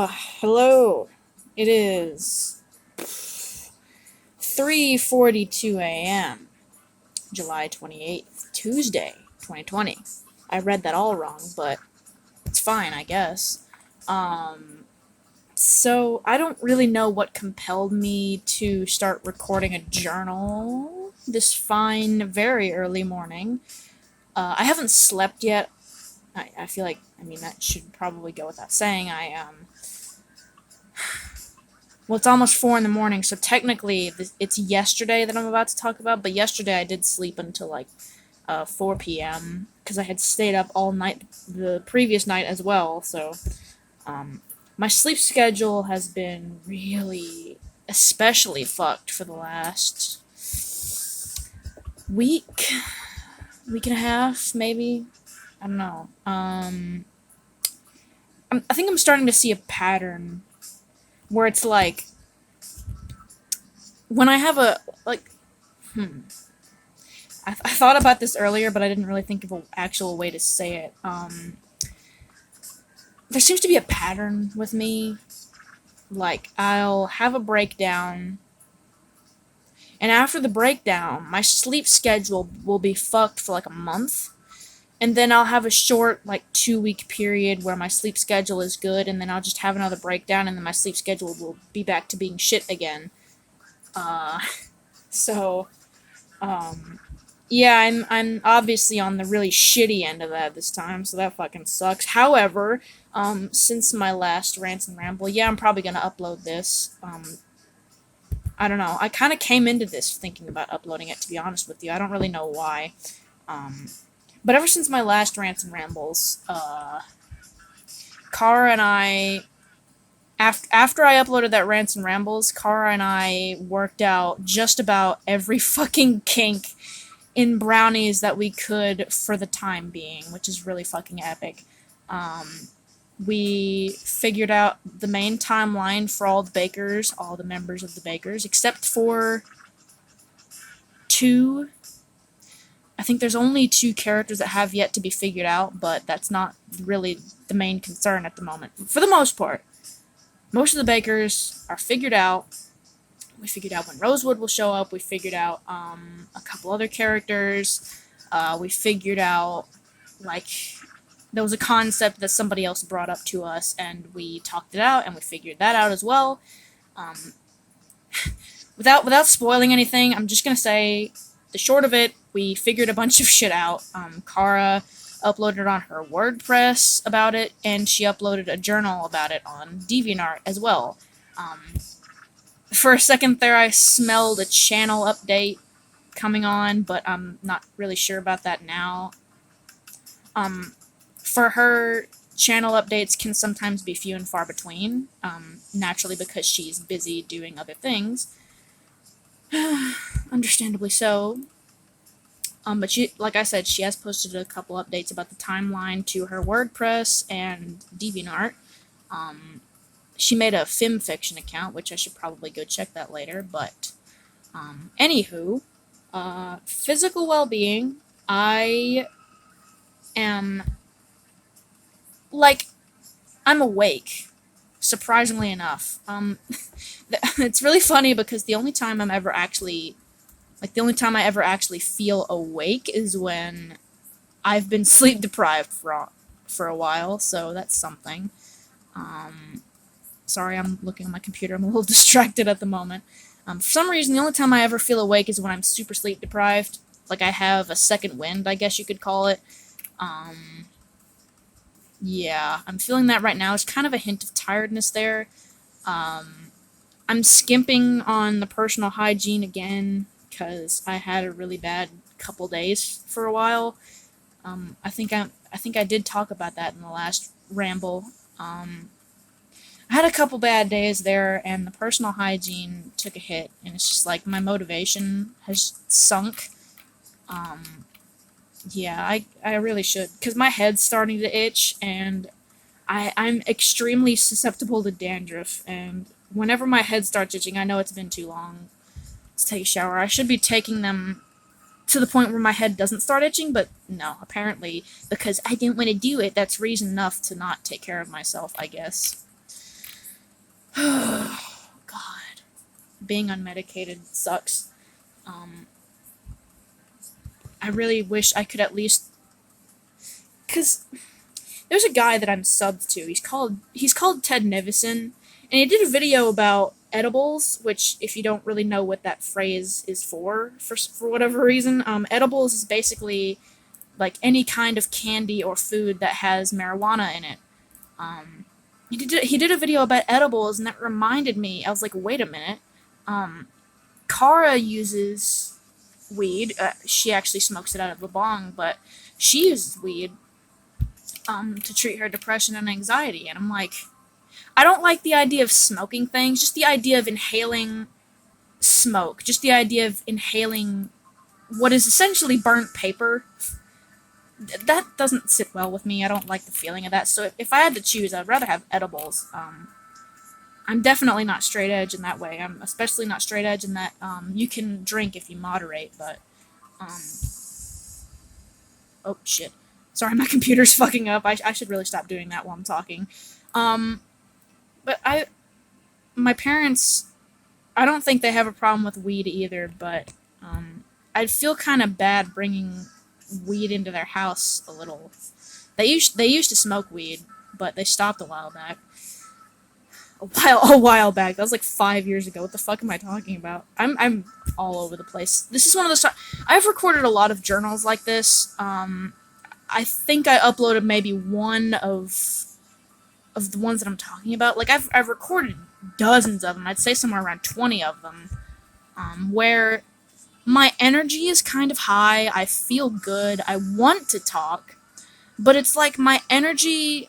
Hello. It is 3:42 a.m., July 28th, Tuesday, 2020. I read that all wrong, but it's fine, I guess. So I don't really know what compelled me to start recording a journal this fine, very early morning. I haven't slept yet. I feel like, that should probably go without saying. Well, it's almost 4 in the morning, so technically it's yesterday that I'm about to talk about, but yesterday I did sleep until 4 p.m. because I had stayed up all night the previous night as well, so my sleep schedule has been really especially fucked for the last week and a half, maybe. I don't know. I think I'm starting to see a pattern where it's like when I have I thought about this earlier, but I didn't really think of an actual way to say it. There seems to be a pattern with me. Like, I'll have a breakdown, and after the breakdown, my sleep schedule will be fucked for like a month, and then I'll have a short, 2-week period where my sleep schedule is good, and then I'll just have another breakdown, and then my sleep schedule will be back to being shit again. So, yeah, I'm obviously on the really shitty end of that this time, so that fucking sucks. However, since my last rant and ramble, yeah, I'm probably gonna upload this. I don't know. I kind of came into this thinking about uploading it, to be honest with you. I don't really know why. But ever since my last rants and rambles, Kara and I, after I uploaded that rants and rambles, Kara and I worked out just about every fucking kink in brownies that we could for the time being, which is really fucking epic. We figured out the main timeline for all the bakers, all the members of the bakers, except for 2. I think there's only 2 characters that have yet to be figured out, but that's not really the main concern at the moment. For the most part, most of the bakers are figured out. We figured out when Rosewood will show up. We figured out a couple other characters. We figured out, there was a concept that somebody else brought up to us, and we talked it out, and we figured that out as well. Without spoiling anything, I'm just going to say the short of it, we figured a bunch of shit out. Kara uploaded on her WordPress about it, and she uploaded a journal about it on DeviantArt as well. For a second there, I smelled a channel update coming on, but I'm not really sure about that now. For her, channel updates can sometimes be few and far between, naturally because she's busy doing other things. Understandably so. But she, like I said, she has posted a couple updates about the timeline to her WordPress and DeviantArt. She made a FimFiction account, which I should probably go check that later, but, anywho, physical well-being, I am, I'm awake, surprisingly enough. It's really funny because the only time I ever actually feel awake is when I've been sleep deprived for a while, so that's something. Sorry, I'm looking at my computer. I'm a little distracted at the moment. For some reason, the only time I ever feel awake is when I'm super sleep deprived. Like I have a second wind, I guess you could call it. Yeah, I'm feeling that right now. There's kind of a hint of tiredness there. I'm skimping on the personal hygiene again because I had a really bad couple days for a while. I think I did talk about that in the last ramble. I had a couple bad days there, and the personal hygiene took a hit, and it's just like my motivation has sunk. Yeah, I really should, because my head's starting to itch, and I'm extremely susceptible to dandruff, and whenever my head starts itching, I know it's been too long to take a shower. I should be taking them to the point where my head doesn't start itching, but no, apparently, because I didn't want to do it, that's reason enough to not take care of myself, I guess. God, being unmedicated sucks. I really wish I could at least, cause there's a guy that I'm subbed to. He's called Ted Nevison, and he did a video about edibles, which if you don't really know what that phrase is for whatever reason, edibles is basically like any kind of candy or food that has marijuana in it. Um, he did a video about edibles, and that reminded me. I was like, wait a minute. Um, Kara uses weed. She actually smokes it out of a bong, but she uses weed to treat her depression and anxiety. And I'm like, I don't like the idea of smoking things. Just the idea of inhaling smoke. Just the idea of inhaling what is essentially burnt paper. That doesn't sit well with me. I don't like the feeling of that. So if I had to choose, I'd rather have edibles. I'm definitely not straight edge in that way. I'm especially not straight edge in that you can drink if you moderate, but um, oh shit. Sorry, my computer's fucking up. I should really stop doing that while I'm talking. Um, but my parents, I don't think they have a problem with weed either, but I'd feel kind of bad bringing weed into their house a little. They used to smoke weed, but they stopped a while back. A while back. That was like 5 years ago. What the fuck am I talking about? I'm all over the place. This is one of those. I've recorded a lot of journals like this. I think I uploaded maybe one of the ones that I'm talking about. Like I've recorded dozens of them. I'd say somewhere around 20 of them. Where my energy is kind of high. I feel good. I want to talk, but it's like my energy.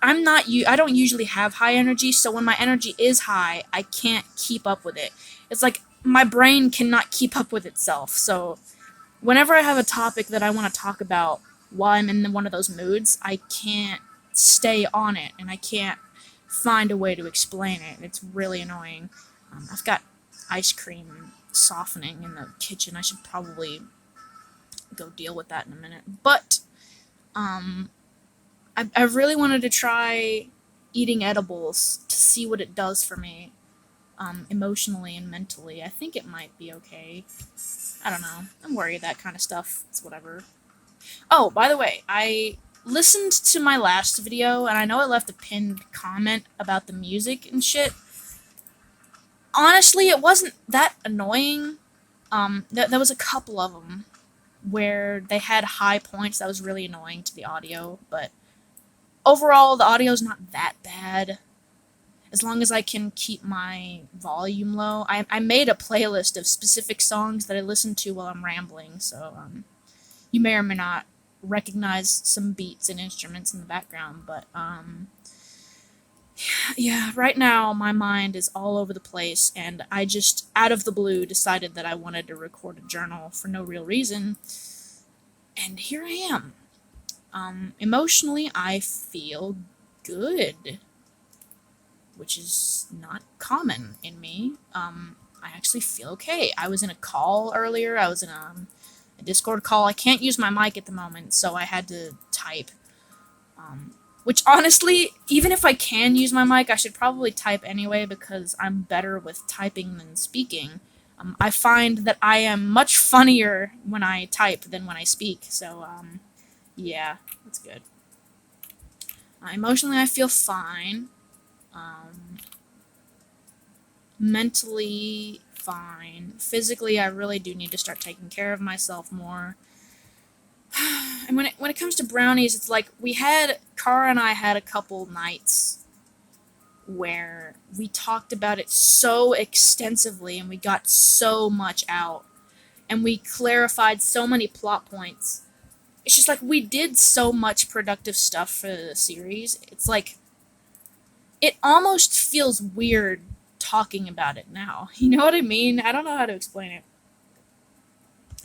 I don't usually have high energy, so when my energy is high, I can't keep up with it. It's like my brain cannot keep up with itself. So whenever I have a topic that I want to talk about while I'm in one of those moods, I can't stay on it, and I can't find a way to explain it. It's really annoying. I've got ice cream softening in the kitchen. I should probably go deal with that in a minute. But I really wanted to try eating edibles to see what it does for me, emotionally and mentally. I think it might be okay. I don't know. I'm worried that kind of stuff. It's whatever. Oh, by the way, I listened to my last video, and I know I left a pinned comment about the music and shit. Honestly, it wasn't that annoying. There was a couple of them where they had high points that was really annoying to the audio, but overall, the audio's not that bad. As long as I can keep my volume low. I made a playlist of specific songs that I listen to while I'm rambling, so you may or may not recognize some beats and instruments in the background, but yeah, right now my mind is all over the place, and I just, out of the blue, decided that I wanted to record a journal for no real reason, and here I am. Emotionally, I feel good, which is not common in me. I actually feel okay. I was in a call earlier. I was in a Discord call. I can't use my mic at the moment, so I had to type. Which honestly, even if I can use my mic, I should probably type anyway because I'm better with typing than speaking. I find that I am much funnier when I type than when I speak, so yeah, that's good. Emotionally, I feel fine. Mentally, fine. Physically, I really do need to start taking care of myself more. And when it comes to brownies, it's like Cara and I had a couple nights where we talked about it so extensively and we got so much out and we clarified so many plot points. It's just like we did so much productive stuff for the series. It's like it almost feels weird talking about it now. You know what I mean? I don't know how to explain it.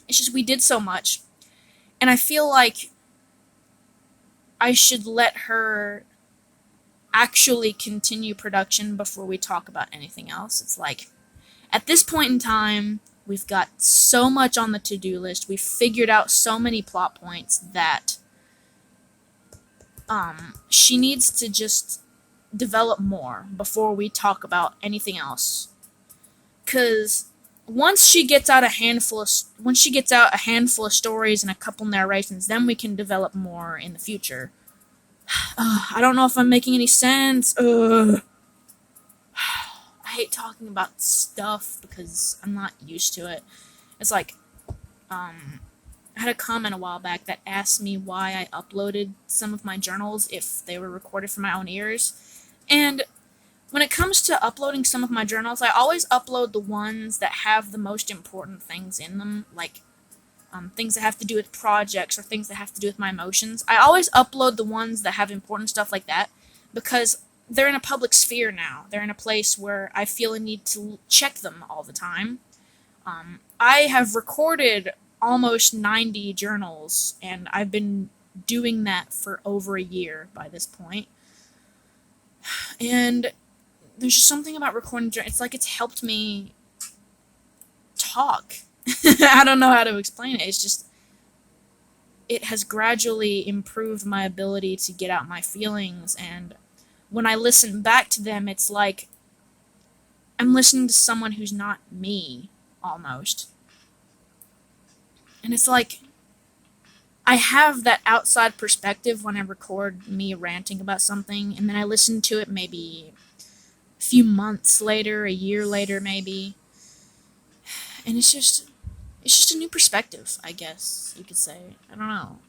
It's just we did so much. And I feel like I should let her actually continue production before we talk about anything else. It's like, at this point in time, we've got so much on the to-do list. We've figured out so many plot points that she needs to just develop more before we talk about anything else. Cause once she gets out a handful of stories and a couple narrations, then we can develop more in the future. I don't know if I'm making any sense. I hate talking about stuff because I'm not used to it. It's like, I had a comment a while back that asked me why I uploaded some of my journals if they were recorded from my own ears. And when it comes to uploading some of my journals, I always upload the ones that have the most important things in them, like things that have to do with projects or things that have to do with my emotions. I always upload the ones that have important stuff like that because they're in a public sphere now. They're in a place where I feel a need to check them all the time. I have recorded almost 90 journals, and I've been doing that for over a year by this point. And there's just something about recording journals. It's like it's helped me talk. I don't know how to explain it. It's just, it has gradually improved my ability to get out my feelings, and when I listen back to them, it's like I'm listening to someone who's not me, almost. And it's like I have that outside perspective when I record me ranting about something, and then I listen to it maybe a few months later, a year later maybe, and it's just a new perspective, I guess you could say. I don't know.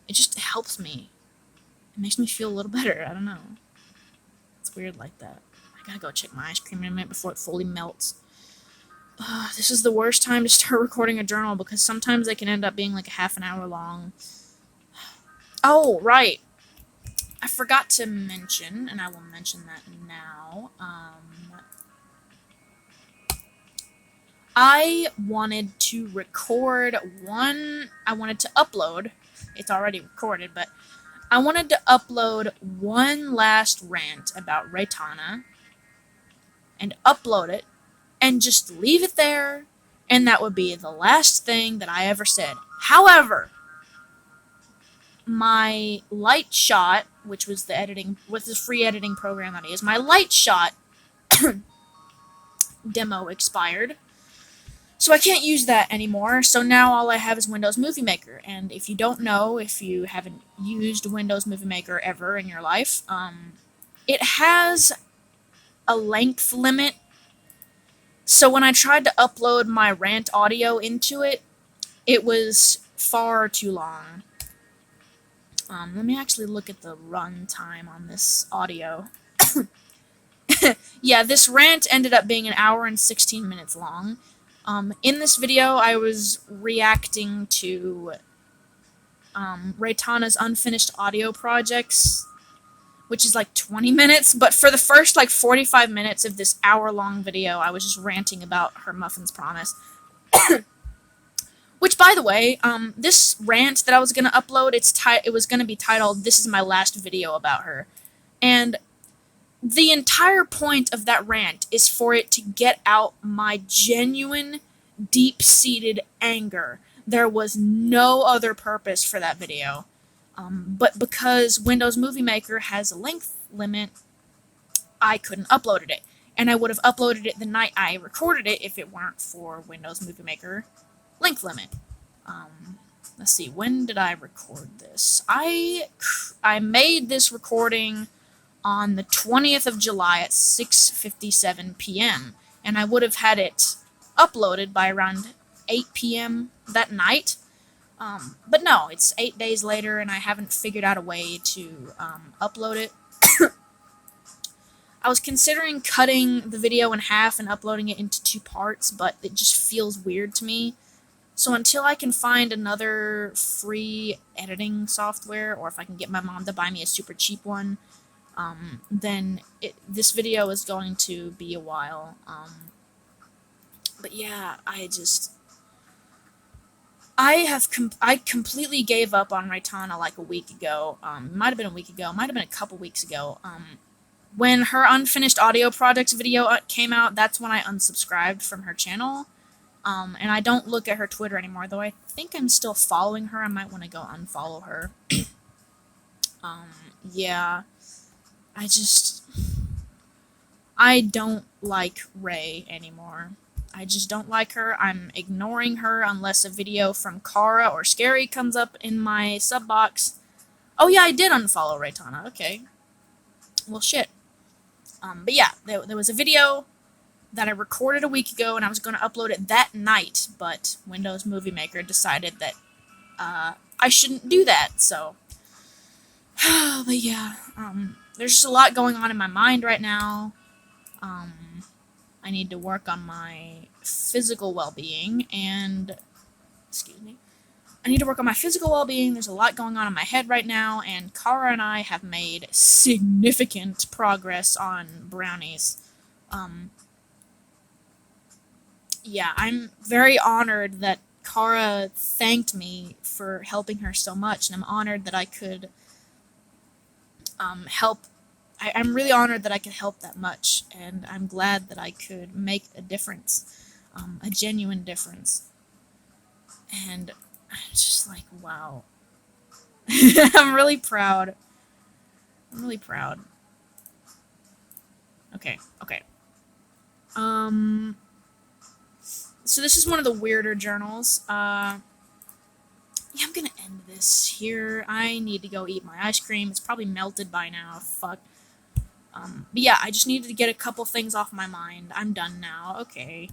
It just helps me. It makes me feel a little better. I don't know. It's weird like that. I gotta go check my ice cream in a minute before it fully melts. This is the worst time to start recording a journal because sometimes they can end up being like a half an hour long. Oh, right. I forgot to mention, and I will mention that now. I wanted to upload, it's already recorded, but I wanted to upload one last rant about Raytana and upload it and just leave it there, and that would be the last thing that I ever said. However, my Lightshot, which was the free editing program that I use, my Lightshot demo expired. So I can't use that anymore, so now all I have is Windows Movie Maker, and if you don't know, if you haven't used Windows Movie Maker ever in your life, it has a length limit, so when I tried to upload my rant audio into it, it was far too long. Let me actually look at the run time on this audio. Yeah, this rant ended up being 1 hour and 16 minutes long. In this video, I was reacting to Raytana's unfinished audio projects, which is like 20 minutes, but for the first like 45 minutes of this hour-long video, I was just ranting about her Muffin's Promise. Which, by the way, this rant that I was going to upload, it was going to be titled, "This is my last video about her." And the entire point of that rant is for it to get out my genuine, deep-seated anger. There was no other purpose for that video. But because Windows Movie Maker has a length limit, I couldn't upload it. And I would have uploaded it the night I recorded it if it weren't for Windows Movie Maker length limit. Let's see, when did I record this? I made this recording on the 20th of July at 6:57 p.m. and I would have had it uploaded by around 8 p.m. that night. But no, it's 8 days later and I haven't figured out a way to upload it. I was considering cutting the video in half and uploading it into 2 parts, but it just feels weird to me. So until I can find another free editing software, or if I can get my mom to buy me a super cheap one, then this video is going to be a while. But yeah, I completely gave up on Raytana like a week ago. Might have been a week ago, might have been a couple weeks ago. When her unfinished audio projects video came out, that's when I unsubscribed from her channel. And I don't look at her Twitter anymore, though I think I'm still following her. I might want to go unfollow her. Yeah. I just, I don't like Ray anymore. I just don't like her. I'm ignoring her unless a video from Kara or Scary comes up in my sub box. Oh yeah, I did unfollow Raytana. Okay. Well, shit. But yeah, there was a video that I recorded a week ago, and I was going to upload it that night, but Windows Movie Maker decided that I shouldn't do that, so. But yeah, there's just a lot going on in my mind right now. I need to work on my physical well-being, and excuse me. I need to work on my physical well-being. There's a lot going on in my head right now, and Kara and I have made significant progress on brownies. Yeah, I'm very honored that Kara thanked me for helping her so much, and I'm honored that I could help. I'm really honored that I could help that much, and I'm glad that I could make a difference, a genuine difference. And I'm just like, wow. I'm really proud. I'm really proud. Okay, okay. So this is one of the weirder journals. Yeah, I'm gonna end this here. I need to go eat my ice cream. It's probably melted by now. Fuck. But yeah, I just needed to get a couple things off my mind. I'm done now. Okay.